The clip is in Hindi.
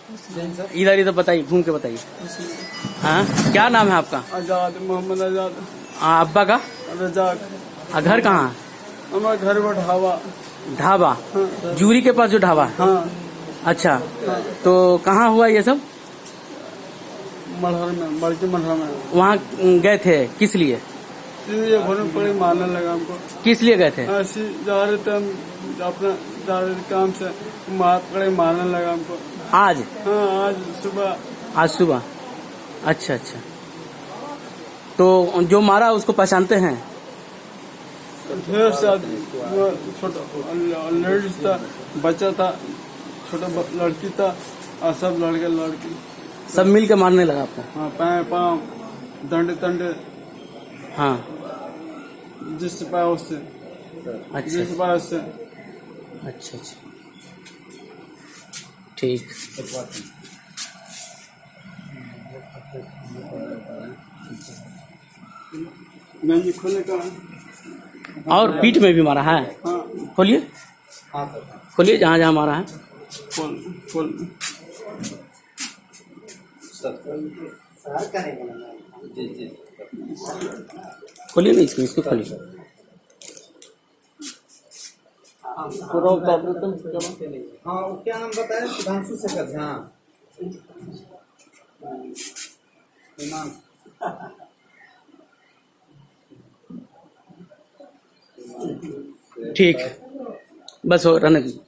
इधर इधर बताइए, घूम के बताइए। हाँ, क्या नाम है आपका? आजाद, मोहम्मद आजाद। अब्बा का? रजाक। घर कहाँ? हमारा घर वो ढाबा। ढाबा? हाँ। जूरी के पास जो ढाबा है? हाँ। अच्छा। हाँ। तो कहाँ हुआ ये सब? मल्हर में, बल्कि मल्हर में। वहाँ गए थे किस लिए? ये घर में पड़े मारने लगा हमको। किस लिए गए थे? ऐसे जा रहे थे हम अपना, जा रहे थे काम से, पड़े मारने लगा हमको। आज? हाँ, आज सुबह। आज सुबह? अच्छा अच्छा। तो जो मारा उसको पहचानते हैं? ढेर से आदमी, वो छोटा लेडीज था, बच्चा था, छोटा लड़की था, और सब लड़के लड़की। सब मिल के मारने लगा आपको? हाँ, पैर पाँव, दंडे तंडे, हाँ। जिससे पाया उससे, अच्छा जिससे पाया उससे। अच्छा अच्छा, ठीक। गंजी खोलने का। और पीठ में भी मारा है? हाँ। खोलिए, खोलिए जहाँ जहाँ मारा है। खोल खोल। खोलिए ना इसको, इसको खोलिए। पूरा उतार देते हैं। हाँ, वो क्या नाम बताया? सुधांशु शेखर। हाँ, इमाम। ठीक है, बस हो रहने दीजिए।